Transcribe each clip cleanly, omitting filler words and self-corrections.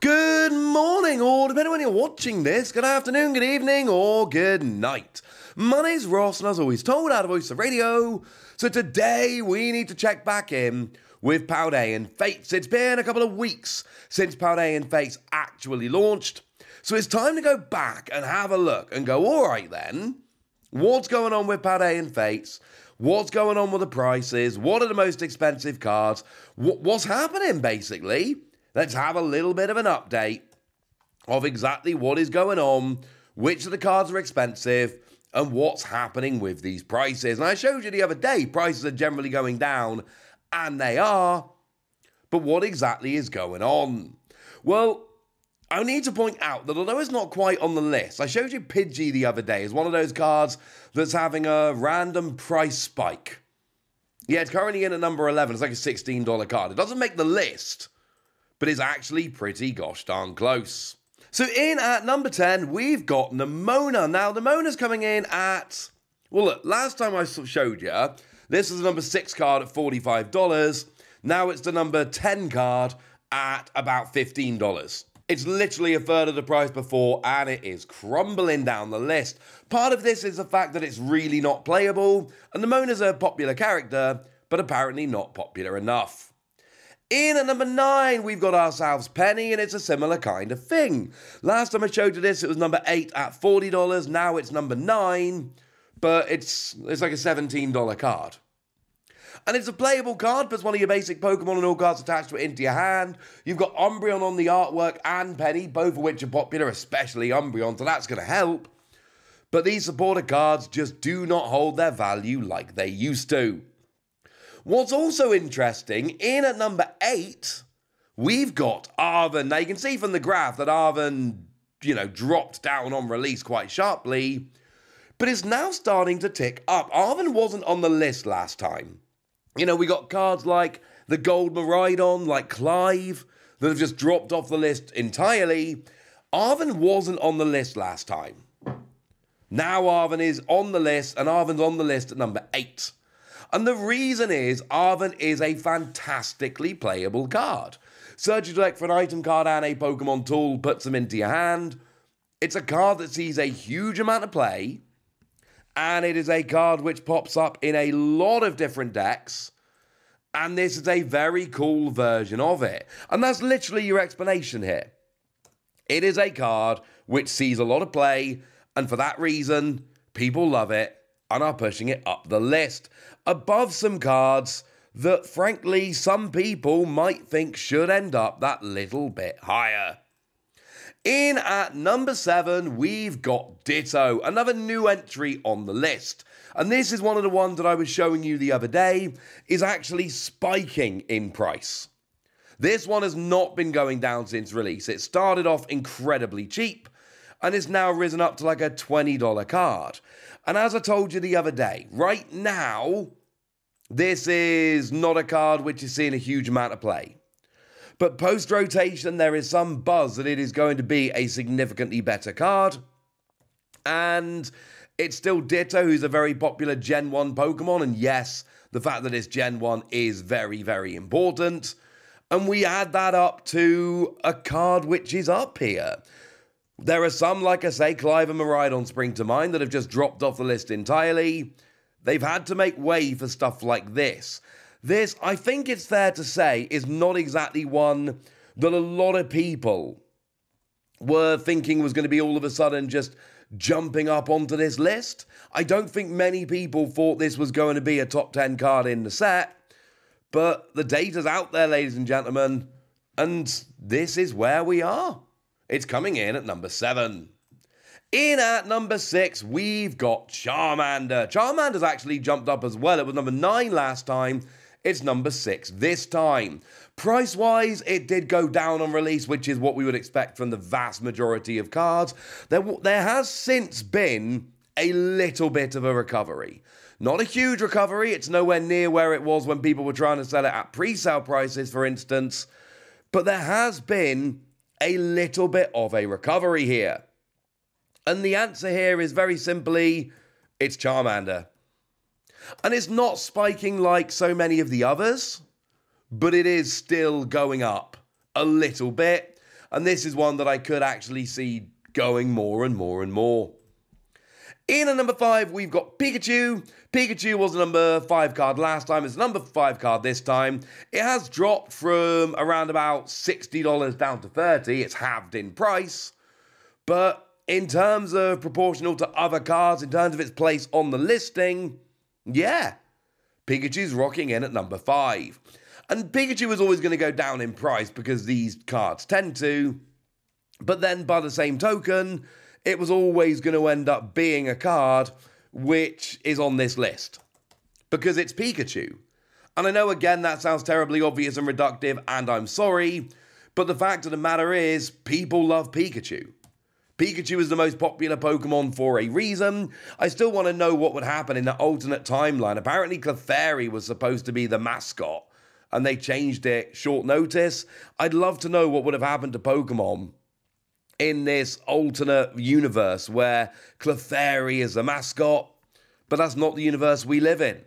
Good morning, or depending on when you're watching this, good afternoon, good evening, or good night. My name's Ross, and as always told, out of Voice of Radio. So today we need to check back in with Paldea and Fates. It's been a couple of weeks since Paldea and Fates actually launched, so it's time to go back and have a look and go, alright then, what's going on with Paldea and Fates? What's going on with the prices? What are the most expensive cards? What's happening, basically? Let's have a little bit of an update of exactly what is going on, which of the cards are expensive, and what's happening with these prices. And I showed you the other day, prices are generally going down, and they are, but what exactly is going on? Well, I need to point out that although it's not quite on the list, I showed you Pidgey the other day as one of those cards that's having a random price spike. Yeah, it's currently in at number 11. It's like a $16 card. It doesn't make the list, but it's actually pretty gosh darn close. So in at number 10, we've got Nemona. Now, Nemona's coming in at, well, look, last time I showed you, this is the number 6 card at $45. Now it's the number 10 card at about $15. It's literally a third of the price before, and it is crumbling down the list. Part of this is the fact that it's really not playable, and Nemona's a popular character, but apparently not popular enough. In at number 9, we've got ourselves Penny, and it's a similar kind of thing. Last time I showed you this, it was number 8 at $40. Now it's number 9, but it's like a $17 card. And it's a playable card, puts one of your basic Pokemon and all cards attached to it into your hand. You've got Umbreon on the artwork and Penny, both of which are popular, especially Umbreon, so that's going to help. But these supporter cards just do not hold their value like they used to. What's also interesting, in at number 8, we've got Arven. Now, you can see from the graph that Arven, dropped down on release quite sharply, but it's now starting to tick up. Arven wasn't on the list last time. We got cards like the Gold Miraidon, like Clive, that have just dropped off the list entirely. Arven wasn't on the list last time. Now Arven is on the list, and Arven's on the list at number 8. And the reason is, Arven is a fantastically playable card. Search your deck for an item card and a Pokemon tool, puts them into your hand. It's a card that sees a huge amount of play, and it is a card which pops up in a lot of different decks, and this is a very cool version of it. And that's literally your explanation here. It is a card which sees a lot of play, and for that reason, people love it and are pushing it up the list, above some cards that, frankly, some people might think should end up that little bit higher. In at number 7, we've got Ditto, another new entry on the list. And this is one of the ones that I was showing you the other day, is actually spiking in price. This one has not been going down since release. It started off incredibly cheap, and it's now risen up to like a $20 card. And as I told you the other day, right now, this is not a card which is seeing a huge amount of play. But post-rotation, there is some buzz that it is going to be a significantly better card. And it's still Ditto, who's a very popular Gen 1 Pokemon. And yes, the fact that it's Gen 1 is very, very important. And we add that up to a card which is up here. There are some, like I say, Clive and Miraidon spring to mind, that have just dropped off the list entirely. They've had to make way for stuff like this. This, I think it's fair to say, is not exactly one that a lot of people were thinking was going to be all of a sudden just jumping up onto this list. I don't think many people thought this was going to be a top 10 card in the set, but the data's out there, ladies and gentlemen, and this is where we are. It's coming in at number 7. In at number 6, we've got Charmander. Charmander's actually jumped up as well. It was number 9 last time. It's number 6 this time. Price-wise, it did go down on release, which is what we would expect from the vast majority of cards. There has since been a little bit of a recovery. Not a huge recovery. It's nowhere near where it was when people were trying to sell it at pre-sale prices, for instance. But there has been a little bit of a recovery here. And the answer here is very simply, it's Charmander. And it's not spiking like so many of the others, but it is still going up a little bit. and this is one that I could actually see going more and more and more. In at number 5, we've got Pikachu. Pikachu was a number 5 card last time. It's a number 5 card this time. It has dropped from around about $60 down to $30. It's halved in price. But in terms of proportional to other cards, in terms of its place on the listing, yeah, Pikachu's rocking in at number 5. And Pikachu is always going to go down in price because these cards tend to. But then by the same token, it was always going to end up being a card which is on this list. Because it's Pikachu. And I know, again, that sounds terribly obvious and reductive, and I'm sorry, but the fact of the matter is, people love Pikachu. Pikachu is the most popular Pokemon for a reason. I still want to know what would happen in the alternate timeline. Apparently Clefairy was supposed to be the mascot, and they changed it short notice. I'd love to know what would have happened to Pokemon in this alternate universe where Clefairy is the mascot, but that's not the universe we live in.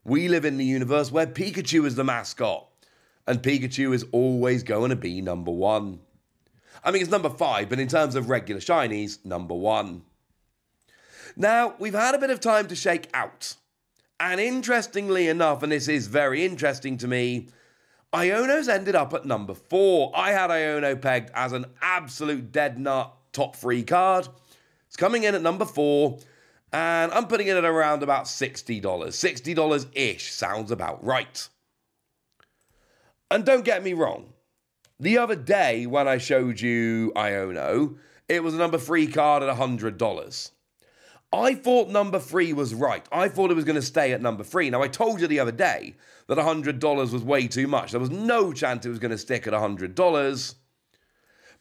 We live in the universe where Pikachu is the mascot, and Pikachu is always going to be number 1. I mean, it's number 5, but in terms of regular shinies, number 1. Now, we've had a bit of time to shake out, and interestingly enough, and this is very interesting to me, Iono's ended up at number 4. I had Iono pegged as an absolute dead nut top 3 card. It's coming in at number 4, and I'm putting it at around about $60. $60-ish sounds about right. And don't get me wrong, the other day when I showed you Iono, it was a number 3 card at $100. I thought number 3 was right. I thought it was going to stay at number 3. Now, I told you the other day that $100 was way too much. There was no chance it was going to stick at $100.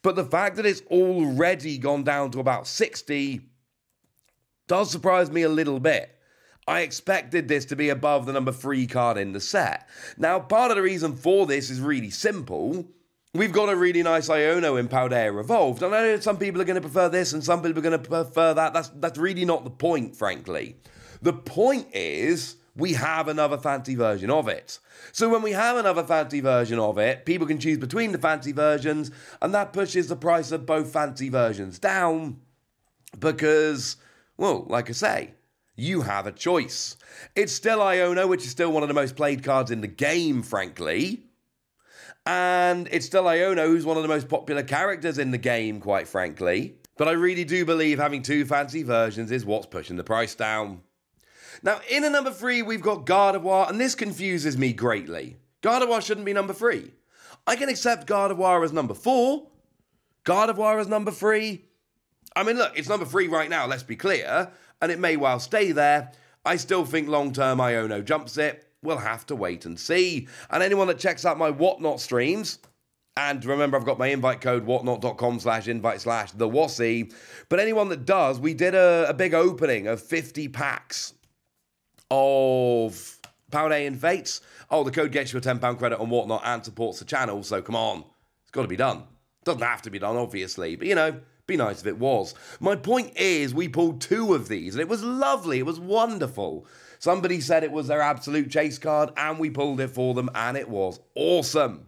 But the fact that it's already gone down to about 60 does surprise me a little bit. I expected this to be above the number 3 card in the set. Now, part of the reason for this is really simple. We've got a really nice Iono in Paldea Evolved, and I know some people are going to prefer this and some people are going to prefer that. That's really not the point, frankly. The point is we have another fancy version of it. So when we have another fancy version of it, people can choose between the fancy versions, and that pushes the price of both fancy versions down because, well, like I say, you have a choice. It's still Iono, which is still one of the most played cards in the game, frankly. And it's still Iono, who's one of the most popular characters in the game, quite frankly. But I really do believe having 2 fancy versions is what's pushing the price down. Now, in at number 3, we've got Gardevoir, and this confuses me greatly. Gardevoir shouldn't be number 3. I can accept Gardevoir as number 4. Gardevoir as number 3. I mean, look, it's number 3 right now, let's be clear, and it may well stay there. I still think long-term Iono jumps it. We'll have to wait and see. And anyone that checks out my Whatnot streams, and remember I've got my invite code whatnot.com/invite/thewassie, but anyone that does, we did a big opening of 50 packs of Paldea Fates. Oh, the code gets you a £10 credit on Whatnot and supports the channel, so come on. It's got to be done. Doesn't have to be done, obviously, but you know, be nice if it was. My point is, we pulled 2 of these, and it was lovely. It was wonderful. Somebody said it was their absolute chase card, and we pulled it for them, and it was awesome.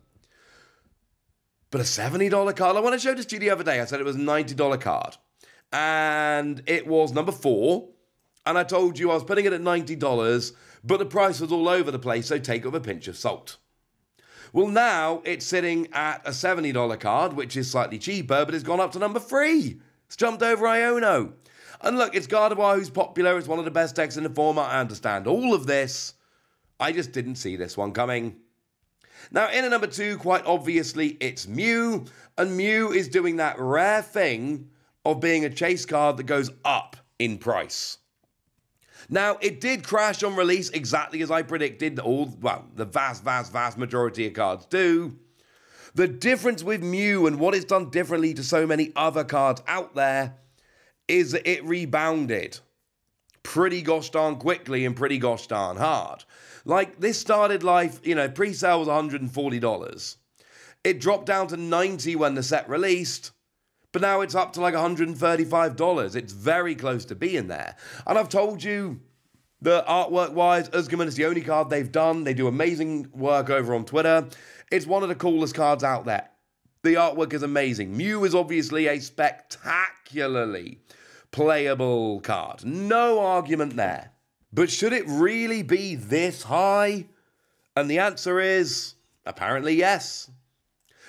But a $70 card, like when I showed this to you the other day, I said it was a $90 card. And it was number 4, and I told you I was putting it at $90, but the price was all over the place, so take it with a pinch of salt. Well, now it's sitting at a $70 card, which is slightly cheaper, but it's gone up to number 3. It's jumped over Iono. And look, it's Gardevoir who's popular. It's one of the best decks in the format. I understand all of this. I just didn't see this one coming. Now, in at number 2, quite obviously, it's Mew. And Mew is doing that rare thing of being a chase card that goes up in price. Now, it did crash on release exactly as I predicted. The vast majority of cards do. The difference with Mew and what it's done differently to so many other cards out there is that it rebounded pretty gosh darn quickly and pretty gosh darn hard. Like, this started life, you know, pre-sale was $140. It dropped down to $90 when the set released, but now it's up to like $135. It's very close to being there. And I've told you that artwork-wise, Uzgoman is the only card they've done. They do amazing work over on Twitter. It's one of the coolest cards out there. The artwork is amazing. Mew is obviously a spectacularly playable card. No argument there. But should it really be this high? And the answer is, apparently yes.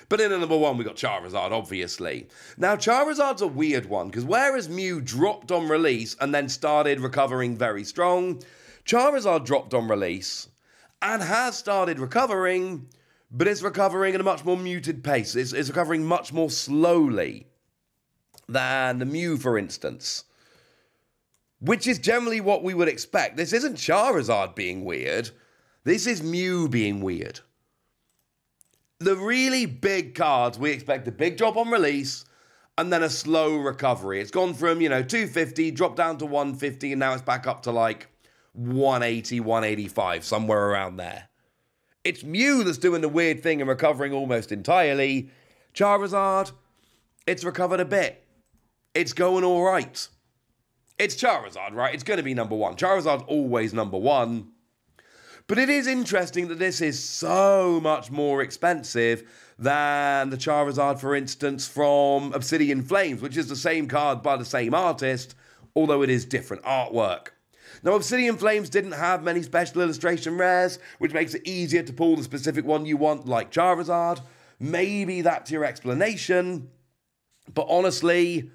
But in at number 1, we got Charizard, obviously. Now, Charizard's a weird one, because whereas Mew dropped on release and then started recovering very strong, Charizard dropped on release and has started recovering, but it's recovering at a much more muted pace. It's recovering much more slowly than the Mew, for instance. Which is generally what we would expect. This isn't Charizard being weird. This is Mew being weird. The really big cards, we expect a big drop on release and then a slow recovery. It's gone from, 250, dropped down to 150, and now it's back up to like 180, 185, somewhere around there. It's Mew that's doing the weird thing and recovering almost entirely. Charizard, it's recovered a bit. It's going all right. It's Charizard, right? It's going to be number 1. Charizard's always number 1. But it is interesting that this is so much more expensive than the Charizard, for instance, from Obsidian Flames, which is the same card by the same artist, although it is different artwork. Now, Obsidian Flames didn't have many special illustration rares, which makes it easier to pull the specific one you want, like Charizard. Maybe that's your explanation. But honestly,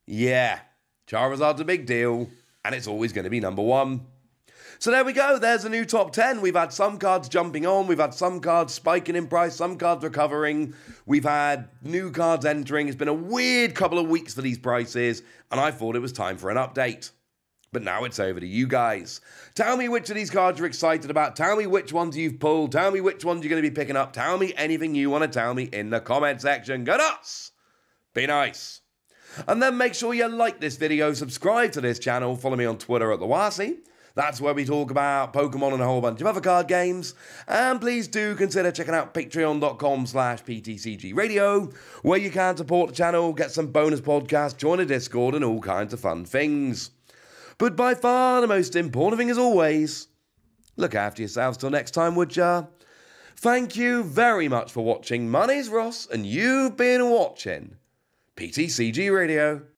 yeah, Charizard's a big deal, and it's always going to be number 1. So there we go, there's a new top 10. We've had some cards jumping on, we've had some cards spiking in price, some cards recovering, we've had new cards entering. It's been a weird couple of weeks for these prices, and I thought it was time for an update. But now it's over to you guys. Tell me which of these cards you're excited about, tell me which ones you've pulled, tell me which ones you're going to be picking up, tell me anything you want to tell me in the comment section. Go nuts! Be nice. And then make sure you like this video, subscribe to this channel, follow me on Twitter at TheWasi. That's where we talk about Pokemon and a whole bunch of other card games. And please do consider checking out patreon.com/PTCGradio, where you can support the channel, get some bonus podcasts, join a Discord, and all kinds of fun things. But by far the most important thing, as always, look after yourselves till next time, would ya? Thank you very much for watching. My name's Ross, and you've been watching PTCG Radio.